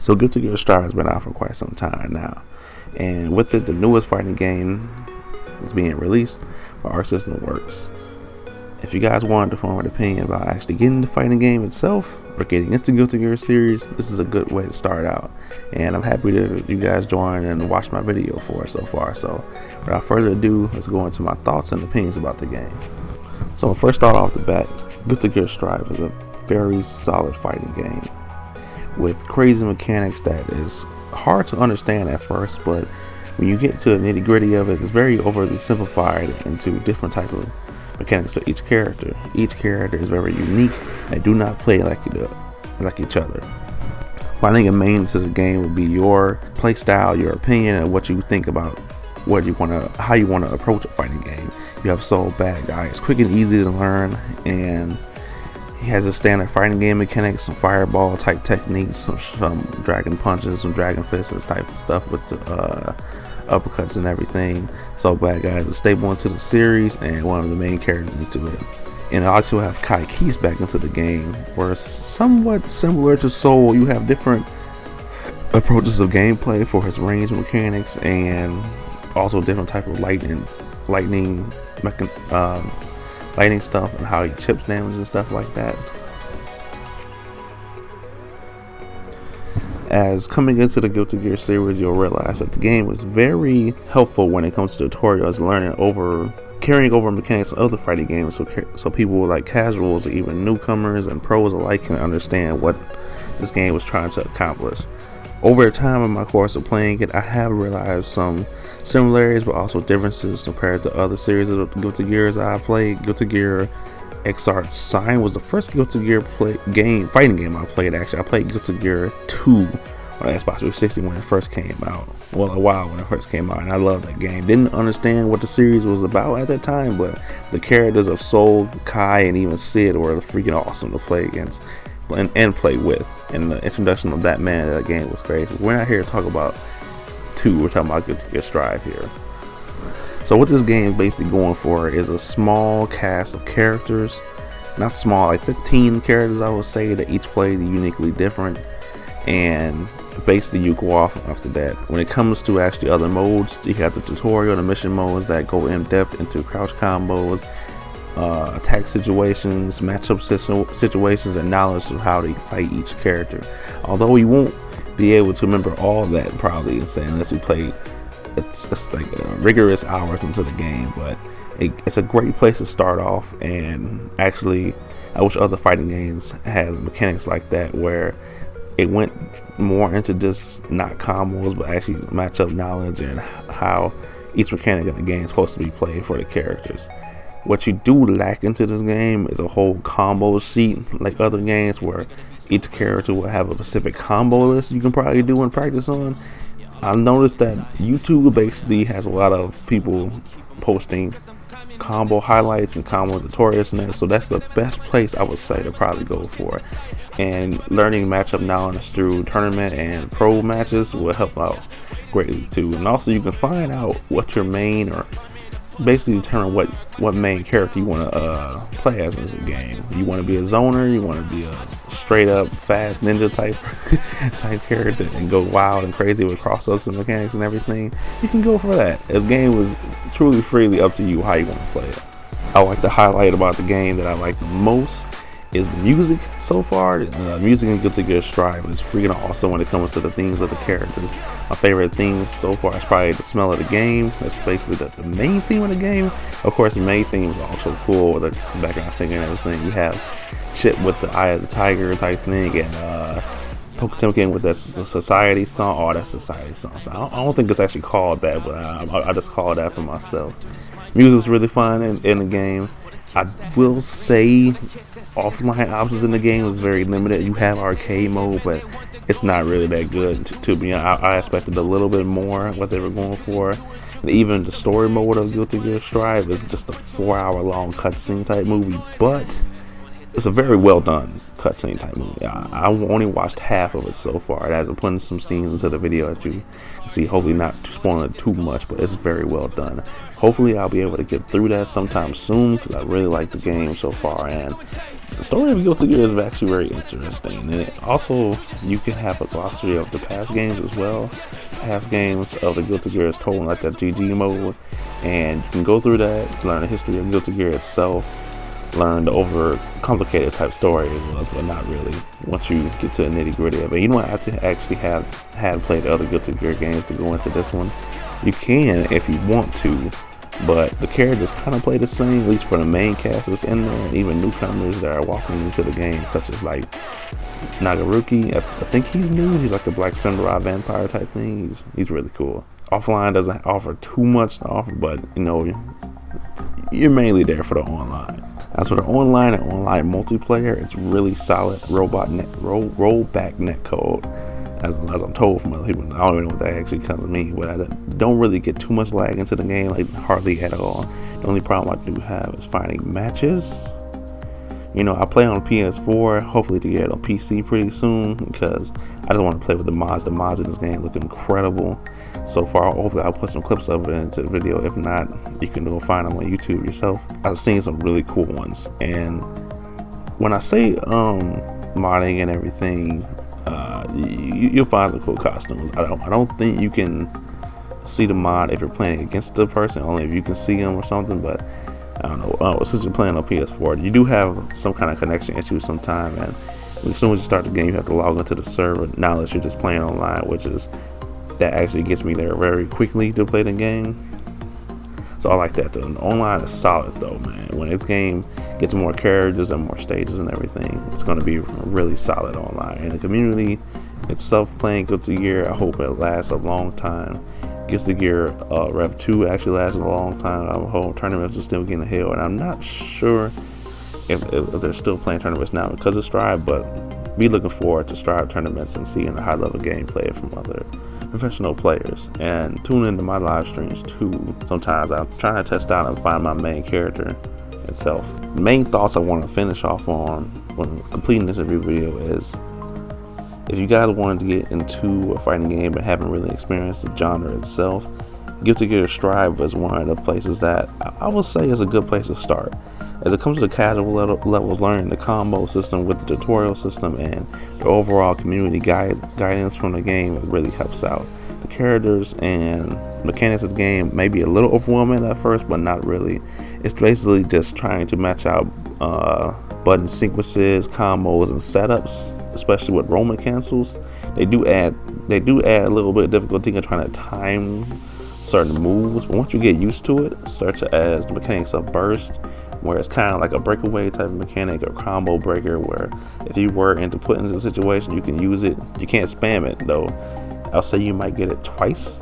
So Guilty Gear Strive has been out for quite some time now, and with it, the newest fighting game is being released by Arc System Works. If you guys wanted to form an opinion about actually getting the fighting game itself or getting into Guilty Gear series, this is a good way to start out, and I'm happy that you guys joined and watched my video for it so far. So without further ado, let's go into my thoughts and opinions about the game. So first start off the bat, Guilty Gear Strive is a very solid fighting game with crazy mechanics that is hard to understand at first, but when you get to the nitty gritty of it, it's very overly simplified into different type of mechanics to each character. Each character is very unique and do not play like each other. But I think the main to the game would be your play style, your opinion, and what you think about how you want to approach a fighting game. You have Soul Bad Guy. It's quick and easy to learn, and he has a standard fighting game mechanics, some fireball type techniques, some dragon punches, some dragon fists type of stuff with the uppercuts and everything. Soul Bad Guy is a staple into the series and one of the main characters into it. And it also has Kai Keys back into the game, where it's somewhat similar to Soul. You have different approaches of gameplay for his range mechanics, and also different type of lightning stuff and how he chips damage and stuff like that. As coming into the Guilty Gear series, you'll realize that the game was very helpful when it comes to tutorials, carrying over mechanics of other fighting games, so people like casuals, even newcomers and pros alike, can understand what this game was trying to accomplish. Over time in my course of playing it, I have realized some similarities but also differences compared to other series of Guilty Gears I've played. Guilty Gear Xrd Sign was the first Guilty Gear fighting game I played. Actually, I played Guilty Gear 2 on Xbox 360 when it first came out. Well, a while when it first came out, and I loved that game. Didn't understand what the series was about at that time, but the characters of Soul, Kai, and even Sid were freaking awesome to play against and play with. And the introduction of that man in that game was crazy. We're not here to talk about 2, we're talking about Guilty Gear Strive here. So what this game is basically going for is a small cast of characters, not small, like 15 characters I would say, that each play uniquely different, and basically you go off after that. When it comes to actually other modes, you have the tutorial, the mission modes that go in depth into crouch combos, attack situations, matchup situations, and knowledge of how to fight each character. Although you won't be able to remember all that probably unless you play it's like rigorous hours into the game, but it's a great place to start off. And actually, I wish other fighting games had mechanics like that, where it went more into just not combos but actually matchup knowledge and how each mechanic of the game is supposed to be played for the characters. What you do lack into this game is a whole combo sheet like other games, where each character will have a specific combo list you can probably do and practice on. I've noticed that YouTube basically has a lot of people posting combo highlights and combo tutorials and that, so that's the best place I would say to probably go for it. And learning matchup knowledge through tournament and pro matches will help out greatly too. And also you can find out what your main, or basically determine what main character you want to play as in this game. You want to be a zoner, you want to be a straight up fast ninja type character and go wild and crazy with crossovers and mechanics and everything, you can go for that. The game was truly freely up to you how you want to play it. I like to highlight about the game that I like the most is the music so far. Music in Guilty Gear Strive is freaking awesome when it comes to the themes of the characters. My favorite themes so far is probably the smell of the game. That's basically the main theme of the game. Of course, the main theme is also cool with the background singing and everything. You have shit with the Eye of the Tiger type thing, and Poketemkin with that Society song. Oh, that's Society song. So I don't think it's actually called that, but I just call it that for myself. Music's really fun in the game. I will say offline options in the game is very limited. You have arcade mode, but it's not really that good to be honest. I expected a little bit more what they were going for. And even the story mode of Guilty Gear Strive is just a 4-hour long cutscene type movie, but it's a very well done cutscene type movie. I only watched half of it so far. It has put some scenes into the video that you see. Hopefully not spoiling it too much, but it's very well done. Hopefully I'll be able to get through that sometime soon, because I really like the game so far, and the story of Guilty Gear is actually very interesting. And it also, you can have a glossary of the past games as well. Past games of the Guilty Gear is told in like that GG mode, and you can go through that, learn the history of Guilty Gear itself, learn the over complicated type story it was, but not really once you get to the nitty gritty of it. You don't have to actually have played the other Guilty Gear games to go into this one. You can if you want to, but the characters kind of play the same, at least for the main cast that's in there, and even newcomers that are walking into the game, such as like Nagaruki. I think he's new. He's like the Black Samurai vampire type thing. He's really cool. Offline doesn't offer too much to offer, but you know, you're mainly there for the online. As for the online and online multiplayer, it's really solid rollback netcode, as I'm told from other people. I don't even know what that actually comes to me, but I don't really get too much lag into the game, like hardly at all. The only problem I do have is finding matches. You know, I play on PS4, hopefully to get it on PC pretty soon, because I just want to play with the mods. The mods in this game look incredible so far. Hopefully I'll put some clips of it into the video. If not, you can go find them on YouTube yourself. I've seen some really cool ones, and when I say modding and everything, you'll find some cool costumes. I don't think you can see the mod if you're playing against the person, only if you can see them or something, but I don't know. Since you're playing on PS4, you do have some kind of connection issue sometime, and as soon as you start the game, you have to log into the server. Now unless you're just playing online, that actually gets me there very quickly to play the game. So I like that. The online is solid though, man. When this game gets more characters and more stages and everything, it's going to be really solid online. And the community itself playing Guilty Gear, I hope it lasts a long time. Guilty Gear Rev 2 actually lasted a long time. The whole tournaments are still getting held, and I'm not sure if they're still playing tournaments now because of Strive, but be looking forward to Strive tournaments and seeing the high level gameplay from other professional players. And tune into my live streams too. Sometimes I'm trying to test out and find my main character itself. The main thoughts I want to finish off on when completing this review video is, if you guys wanted to get into a fighting game but haven't really experienced the genre itself, Guilty Gear Strive is one of the places that I would say is a good place to start. As it comes to the casual levels, learning the combo system with the tutorial system and the overall community guidance from the game, it really helps out. The characters and mechanics of the game may be a little overwhelming at first, but not really. It's basically just trying to match out button sequences, combos, and setups, especially with Roman cancels. They do add a little bit of difficulty in trying to time certain moves, but once you get used to it, such as the mechanics of burst, where it's kind of like a breakaway type of mechanic, or combo breaker, where if you were put into the situation, you can use it. You can't spam it though. I'll say you might get it twice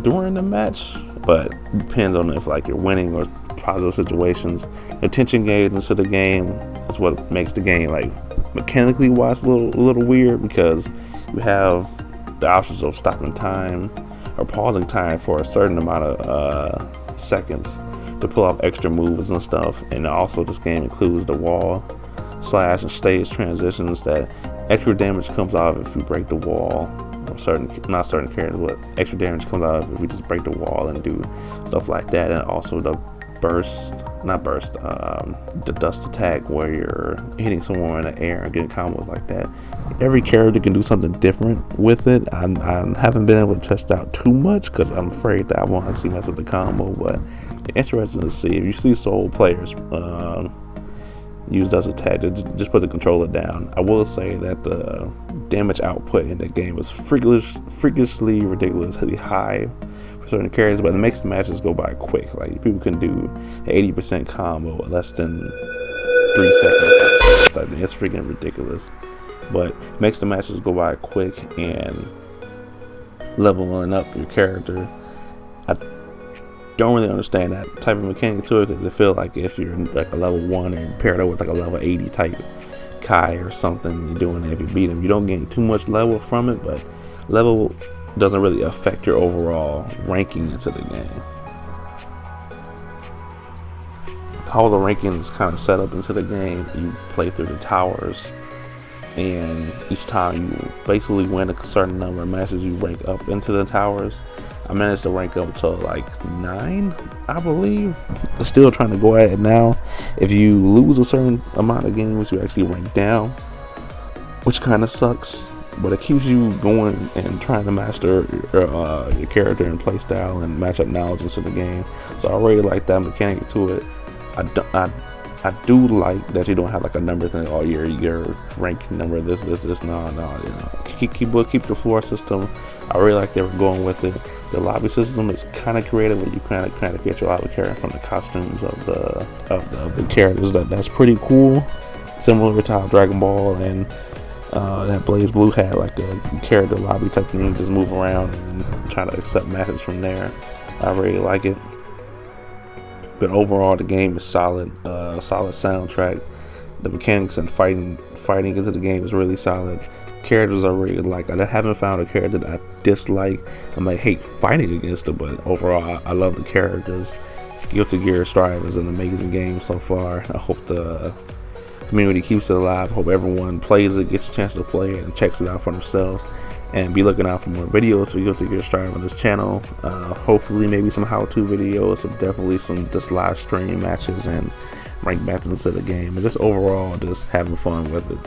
during the match, but it depends on if like you're winning or positive situations. The tension gauge into the game is what makes the game, like, mechanically wise, a little weird, because you have the options of stopping time or pausing time for a certain amount of seconds to pull off extra moves and stuff. And also this game includes the wall slash and stage transitions, that extra damage comes out if you break the wall, or not certain characters, but extra damage comes out if you just break the wall and do stuff like that. And also the the dust attack, where you're hitting someone in the air and getting combos like that. Every character can do something different with it. I haven't been able to test out too much because I'm afraid that I won't actually mess with the combo, but it's interesting to see. If you see Soul players use dust attack, just put the controller down. I will say that the damage output in the game is freakishly ridiculously high for certain characters, but it makes the matches go by quick. Like, people can do an 80% combo in less than 3 seconds. I think it's freaking ridiculous, but it makes the matches go by quick. And leveling up your character, I don't really understand that type of mechanic to it, because I feel like if you're like a level 1 and paired up with like a level 80 type Kai or something, you're doing it. If you beat him, you don't gain too much level from it, but level doesn't really affect your overall ranking into the game. how the ranking is kind of set up into the game. You play through the towers, and each time you basically win a certain number of matches, you rank up into the towers. I managed to rank up to like 9, I believe. I'm still trying to go at it now. If you lose a certain amount of games, you actually rank down, which kind of sucks. But it keeps you going and trying to master your character and playstyle and match up knowledge into the game. So I really like that mechanic to it. I do like that you don't have like a number thing. Oh, your rank number, this. No, you know, keep the floor system. I really like they were going with it. The lobby system is kind of creative, where you kind of get your lobby character from the costumes of the characters. That's pretty cool. Similar to how Dragon Ball and that BlazBlue had like a character lobby type thing. You just move around and try to accept matches from there. I really like it. But overall, the game is solid. Solid soundtrack. The mechanics and fighting into the game is really solid. Characters are really like. I haven't found a character that I dislike. I might hate fighting against it, but overall, I love the characters. Guilty Gear Strive is an amazing game so far. I hope the community keeps it alive. Hope everyone plays it, gets a chance to play it, and checks it out for themselves. And be looking out for more videos for Guilty Gear Strive on this channel. Hopefully, maybe some how-to videos, so definitely some just live stream matches and ranked matches into the game, and just overall just having fun with it.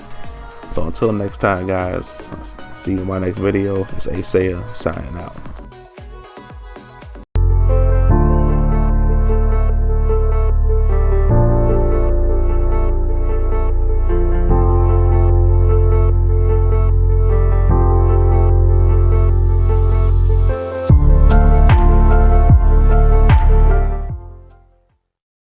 So until next time, guys, see you in my next video. It's Asaya signing out.